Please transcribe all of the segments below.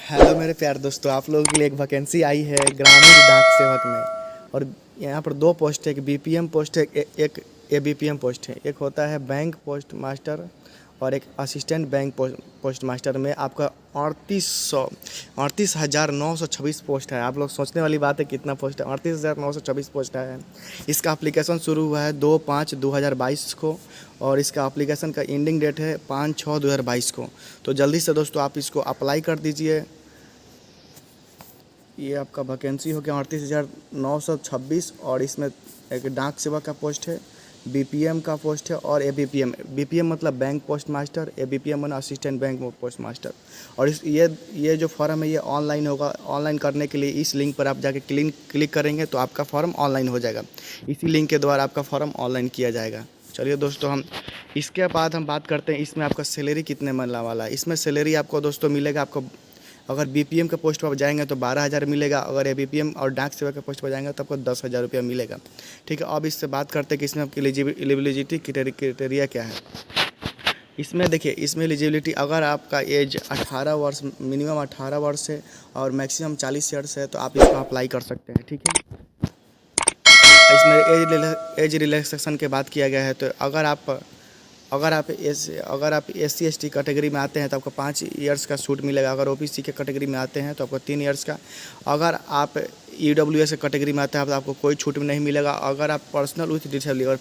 Hello मेरे प्यारे दोस्तों, आप लोगों के लिए एक वैकेंसी आई है ग्रामीण डाक सेवक में। और यहाँ पर दो पोस्ट है, एक बीपीएम पोस्ट है, एक एबीपीएम पोस्ट है। एक होता है बैंक पोस्ट मास्टर और एक असिस्टेंट बैंक पोस्ट मास्टर में आपका 38,926 पोस्ट है। आप लोग सोचने वाली बात है कितना पोस्ट है, 38,926 पोस्ट है। इसका एप्लीकेशन शुरू हुआ है 2/5/2022 को और इसका एप्लीकेशन का एंडिंग डेट है 5/6/2022 को। तो जल्दी से दोस्तों आप इसको अप्लाई कर दीजिए। ये आपका वैकेंसी हो गया 38,926 और इसमें एक डाक सेवक का पोस्ट है, बीपीएम का पोस्ट है और एबीपीएम। बीपीएम मतलब बैंक पोस्ट मास्टर, एबीपीएम मतलब असिस्टेंट बैंक पोस्ट मास्टर। और ये जो फॉर्म है ये ऑनलाइन होगा। ऑनलाइन करने के लिए इस लिंक पर आप जाके क्लिक करेंगे तो आपका फॉर्म ऑनलाइन हो जाएगा। इसी लिंक के द्वारा आपका फॉर्म ऑनलाइन किया जाएगा। चलिए दोस्तों, हम इसके बाद हम बात करते हैं इसमें आपका सैलरी कितने मिलने वाला है। इसमें सैलरी आपको दोस्तों मिलेगा, आपको अगर बीपीएम के पोस्ट पर जाएंगे तो 12,000 मिलेगा। अगर एबीपीएम और डाक सेवा के पोस्ट पर जाएंगे तो आपको 10,000 रुपया मिलेगा। ठीक है, अब इससे बात करते हैं कि इसमें आपकी एलिजिबिलिटी क्राइटेरिया क्या है। इसमें देखिए, इसमें एलिजिबिलिटी अगर आपका एज 18 वर्ष, मिनिमम 18 वर्ष है और मैक्सिमम 40 ईयर्स है तो आप इसको अप्लाई कर सकते हैं। ठीक है, इसमें एज रिलैक्सेशन के बात किया गया है। तो अगर आप SC ST कैटेगरी में आते हैं तो आपको 5 ईयर्स का छूट मिलेगा। अगर OBC के कैटेगरी में आते हैं तो आपको 3 ईयर्स का। अगर आप EWS कैटेगरी में आते हैं तो आपको कोई छूट नहीं मिलेगा। अगर आप पर्सनल विथ डिसेबिलिटी और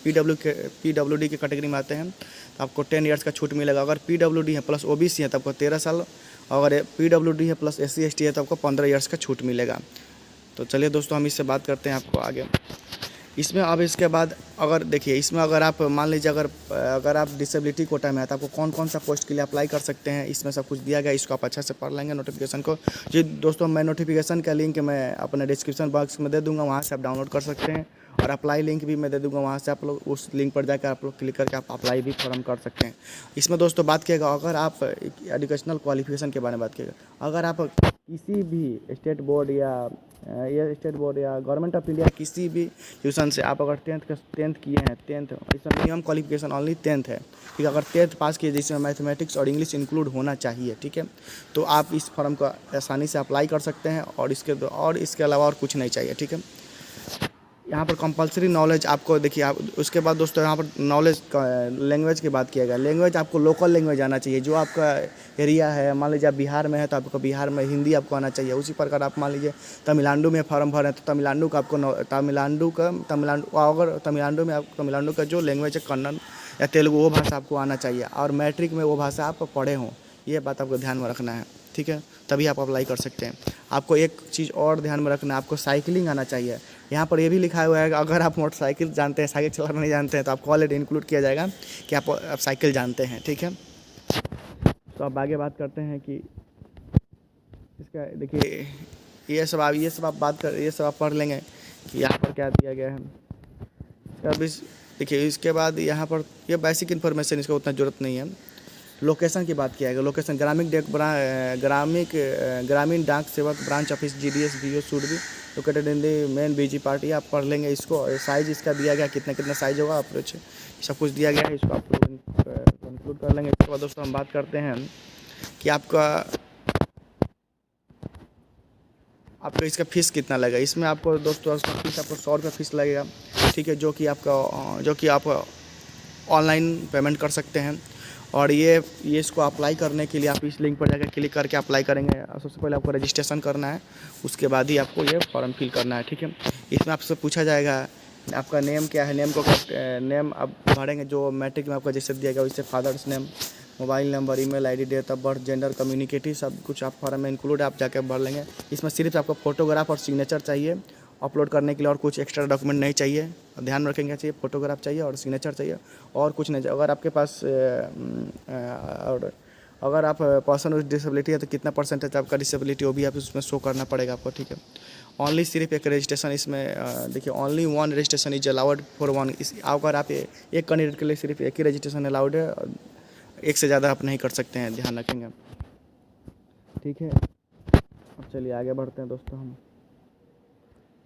PWD के कैटेगरी में आते हैं तो आपको 10 ईयर्स का छूट मिलेगा। अगर PWD है प्लस OBC है तो आपको 13 साल। अगर PWD है प्लस SC ST है तो आपको 15 ईयर्स का छूट मिलेगा। तो चलिए दोस्तों, हम इससे बात करते हैं आपको आगे। इसमें अब इसके बाद अगर देखिए, इसमें अगर आप मान लीजिए अगर आप डिसेबिलिटी कोटा में है तो आपको कौन कौन सा पोस्ट के लिए अप्लाई कर सकते हैं, इसमें सब कुछ दिया गया। इसको आप अच्छा से पढ़ लेंगे नोटिफिकेशन को। जी दोस्तों, मैं नोटिफिकेशन का लिंक मैं अपने डिस्क्रिप्शन बॉक्स में दे दूंगा, वहाँ से आप डाउनलोड कर सकते हैं। और अप्लाई लिंक भी मैं दे दूंगा, वहाँ से आप लोग उस लिंक पर जाकर आप लोग क्लिक करके आप अप्लाई भी फॉर्म कर सकते हैं। इसमें दोस्तों बात किएगा, अगर आप एजुकेशनल क्वालिफिकेशन के बारे में बात किएगा, अगर आप किसी भी स्टेट बोर्ड या गवर्नमेंट ऑफ इंडिया किसी भी ट्यूशन से आप अगर टेंथ किए हैं, टेंथ इसमें मिनिमम क्वालिफिकेशन ओनली 10th है। ठीक है, अगर 10th पास किए जिसमें मैथमेटिक्स और इंग्लिश इंक्लूड होना चाहिए। ठीक है, तो आप इस फॉर्म को आसानी से अप्लाई कर सकते हैं और इसके अलावा और कुछ नहीं चाहिए। ठीक है, यहाँ पर कंपलसरी नॉलेज आपको देखिए। आप उसके बाद दोस्तों यहाँ पर नॉलेज लैंग्वेज की बात किया गया। लैंग्वेज आपको लोकल लैंग्वेज आना चाहिए, जो आपका एरिया है। मान लीजिए आप बिहार में है तो आपको बिहार में हिंदी आपको आना चाहिए। उसी प्रकार आप मान लीजिए तमिलनाडु में फॉर्म भरें तो तमिलनाडु का आपको तमिलनाडु का जो लैंग्वेज है कन्नड़ या तेलुगु, वो भाषा आपको आना चाहिए। और मैट्रिक में वो भाषा आप पढ़े हों, ये बात आपको ध्यान में रखना है। ठीक है, तभी आप अप्लाई कर सकते हैं। आपको एक चीज़ और ध्यान में रखना है, आपको साइकिलिंग आना चाहिए। यहाँ पर ये भी लिखा हुआ है कि अगर आप मोटरसाइकिल जानते हैं, साइकिल चलाना नहीं जानते हैं तो आपको ऑलरेडी इंक्लूड किया जाएगा कि आप साइकिल जानते हैं। ठीक है, तो अब आगे बात करते हैं कि इसका देखिए, ये सब आप पढ़ लेंगे कि यहाँ पर क्या दिया गया है। इसका भी देखिए, इसके बाद यहाँ पर ये बेसिक इन्फॉर्मेशन, इसका उतना ज़रूरत नहीं है। लोकेशन की बात किया गया। लोकेशन ग्रामीण डाक सेवक branch office GDS VO should be located in the main BG party. आप पढ़ लेंगे इसको। साइज़ इसका दिया गया, कितना साइज़ होगा अप्रोच, सब कुछ दिया गया है। इसको आप लोग कंक्लूड कर लेंगे। इसके बाद दोस्तों हम बात करते हैं कि आपका इसका फ़ीस कितना लगेगा। इसमें आपको दोस्तों इसका फीस आपको 100 रुपये फ़ीस लगेगा। ठीक है, जो कि आप ऑनलाइन पेमेंट कर सकते हैं। और ये इसको अप्लाई करने के लिए आप इस लिंक पर जाकर क्लिक करके अप्लाई करेंगे। सबसे पहले आपको रजिस्ट्रेशन करना है, उसके बाद ही आपको ये फॉर्म फिल करना है। ठीक है, इसमें आपसे पूछा जाएगा आपका नेम क्या है। नेम आप भरेंगे जो मैट्रिक में आपका जैसे दिया गया वैसे, father's name, mobile number, email ID, date of birth, gender, community, सब कुछ आप फॉर्म में इंक्लूड आप जाकर भर लेंगे। इसमें सिर्फ आपको फोटोग्राफ और सिग्नेचर चाहिए अपलोड करने के लिए, और कुछ एक्स्ट्रा डॉक्यूमेंट नहीं चाहिए। ध्यान में रखेंगे, चाहिए फोटोग्राफ चाहिए और सिग्नेचर चाहिए, और कुछ नहीं चाहिए। अगर आपके पास और अगर आप पर्सन विद डिसेबिलिटी है तो कितना परसेंटेज आपका डिसेबिलिटी वो भी आप उसमें शो करना पड़ेगा आपको। ठीक है, ओनली सिर्फ एक रजिस्ट्रेशन इसमें देखिए, only 1 registration is allowed for 1। अगर आप एक कैंडिडेट के लिए सिर्फ एक ही रजिस्ट्रेशन अलाउड है, एक से ज़्यादा आप नहीं कर सकते हैं, ध्यान रखेंगे। ठीक है, अब चलिए आगे बढ़ते हैं दोस्तों। हम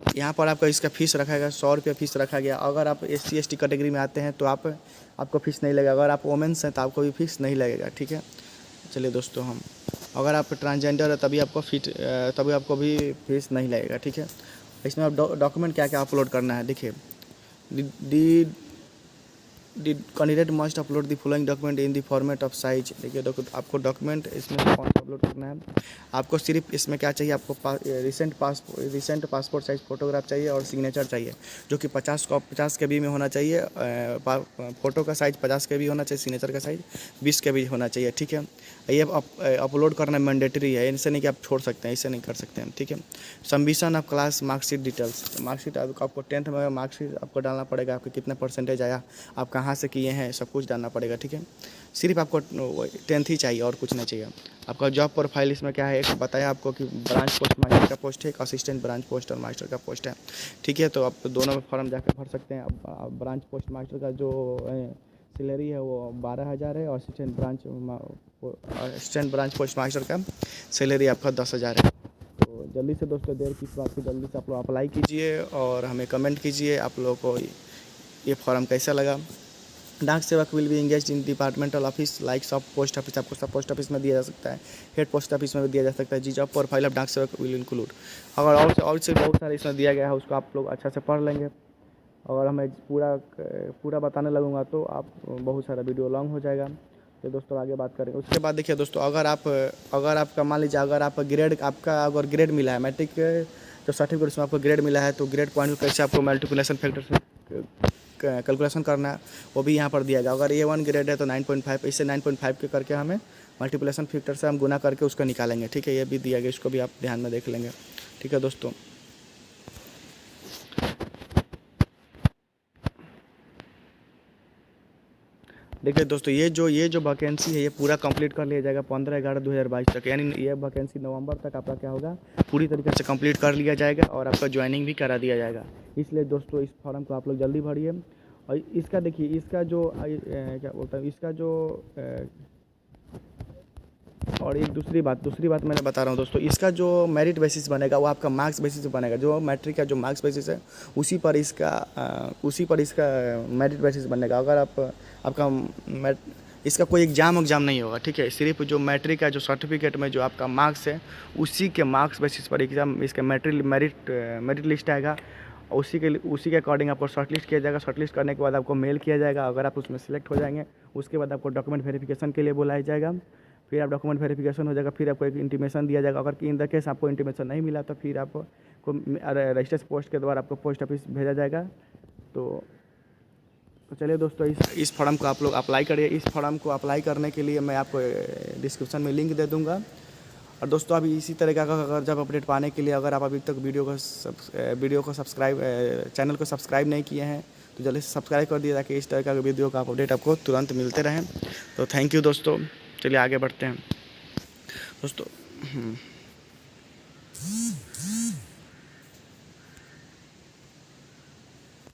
यहाँ पर आपका इसका फ़ीस रखा गया 100 रुपये फ़ीस रखा गया। अगर आप SC ST कैटेगरी में आते हैं तो आपको फ़ीस नहीं लगेगा। अगर आप वोमेंस हैं तो आपको भी फ़ीस नहीं लगेगा। ठीक है, चलिए दोस्तों हम अगर आप ट्रांसजेंडर है तभी आपको भी फीस नहीं लगेगा, ठीक है। इसमें आप डॉक्यूमेंट क्या क्या अपलोड करना है, देखिए the the candidate must upload the following document in the format of size. देखिए आपको डॉक्यूमेंट इसमें कौन सा अपलोड करना है। आपको सिर्फ इसमें क्या चाहिए, आपको रिसेंट पासपोर्ट साइज फ़ोटोग्राफ चाहिए और सिग्नेचर चाहिए, जो कि 50 KB में होना चाहिए। फ़ोटो का साइज़ 50 KB होना चाहिए, सिग्नेचर का साइज़ 20 KB होना चाहिए, ठीक है। ये अपलोड करना मैंडेटरी है, इससे नहीं कि आप छोड़ सकते हैं, इससे नहीं कर सकते हैं, ठीक है। Submission of class marksheet details, marksheet आपको 10th में मार्कशीट आपको डालना पड़ेगा, आपके कितना परसेंटेज आया, आप कहाँ से किए हैं, सब कुछ डालना पड़ेगा, ठीक है। सिर्फ आपको 10th ही चाहिए और कुछ नहीं चाहिए। आपका जॉब प्रोफाइल इसमें क्या है, एक बताया आपको कि ब्रांच पोस्ट मास्टर का पोस्ट है, एक असिस्टेंट ब्रांच पोस्ट और मास्टर का पोस्ट है, ठीक है। तो आप दोनों में फॉर्म जाकर भर सकते हैं। अब ब्रांच पोस्ट मास्टर का जो सैलरी है वो 12,000 है, और असिस्टेंट ब्रांच पोस्ट मास्टर का सैलरी आपका 10,000 है। तो जल्दी से दोस्तों, देर किस बात की, जल्दी से आप लोग अप्लाई कीजिए और हमें कमेंट कीजिए आप लोगों को ये फॉर्म कैसा लगा। डाक सेवक will be engage in departmental office like सब पोस्ट ऑफिस, आपको सब पोस्ट ऑफिस में दिया जा सकता है, हेड पोस्ट ऑफिस में भी दिया जा सकता है। जी जॉब प्रोफाइल ऑफ डाक सेवक विल इंक्लूड, अगर और से बहुत सारे इसमें दिया गया है, उसको आप लोग अच्छा से पढ़ लेंगे। अगर मैं पूरा बताने लगूंगा तो आप बहुत सारा वीडियो लॉन्ग हो जाएगा। तो दोस्तों आगे बात करें। उसके बाद देखिए दोस्तों, अगर आपका मान लीजिए अगर अगर ग्रेड मिला है, मैट्रिक जो सर्टिफिकेट उसमें आपको ग्रेड मिला है, तो ग्रेड पॉइंट कैसे आपको मल्टीप्लिकेशन फैक्टर से कैलकुलेशन करना है वो भी यहाँ पर दिया गया। अगर A1 ग्रेड है तो 9.5, इससे 9.5 के करके हमें मल्टीप्लिकेशन फैक्टर से हम गुना करके उसको निकालेंगे, ठीक है। ये भी दिया गया, इसको भी आप ध्यान में देख लेंगे, ठीक है दोस्तों। देखिए दोस्तों, ये जो वैकेंसी है ये पूरा कंप्लीट कर लिया जाएगा 15/11/2022 तक, यानी ये वैकेंसी नवंबर तक आपका क्या होगा, पूरी तरीके से कंप्लीट कर लिया जाएगा और आपका ज्वाइनिंग भी करा दिया जाएगा। इसलिए दोस्तों इस फॉर्म को आप लोग जल्दी भरिए। और इसका देखिए, इसका जो क्या बोलता है, इसका जो और एक दूसरी बात मैंने बता रहा हूँ दोस्तों, इसका जो मेरिट बेसिस बनेगा वो आपका मार्क्स बेसिस बनेगा। जो मैट्रिक का जो मार्क्स बेसिस है उसी पर इसका मेरिट बेसिस बनेगा। अगर आपका इसका कोई एग्ज़ाम नहीं होगा, ठीक है। सिर्फ जो मैट्रिक का जो सर्टिफिकेट में जो आपका मार्क्स है उसी के मार्क्स बेसिस पर एग्ज़ाम इसका मेरिट लिस्ट आएगा। उसी के अकॉर्डिंग आपको शॉर्ट लिस्ट किया जाएगा। शॉर्ट लिस्ट करने के बाद आपको मेल किया जाएगा। अगर आप उसमें सेलेक्ट हो जाएंगे, उसके बाद आपको डॉक्यूमेंट वेरिफिकेशन के लिए बुलाया जाएगा। फिर आप डॉक्यूमेंट वेरिफिकेशन हो जाएगा, फिर आपको एक इंटीमेशन दिया जाएगा। अगर इन द केस आपको इंटीमेशन नहीं मिला तो फिर आपको रजिस्टर्ड पोस्ट के द्वारा आपको पोस्ट ऑफिस भेजा जाएगा। तो चलिए दोस्तों, इस फॉर्म को आप लोग अप्लाई करिए। इस फॉर्म को अप्लाई करने के लिए मैं आपको डिस्क्रिप्शन में लिंक दे दूँगा। और दोस्तों अभी इसी तरह का अगर जब अपडेट पाने के लिए अगर आप अभी तक चैनल को सब्सक्राइब नहीं किए हैं तो जल्दी से सब्सक्राइब कर दिए, ताकि इस तरह का वीडियो का अपडेट आपको तुरंत मिलते रहें। तो थैंक यू दोस्तों, चलिए आगे बढ़ते हैं दोस्तों।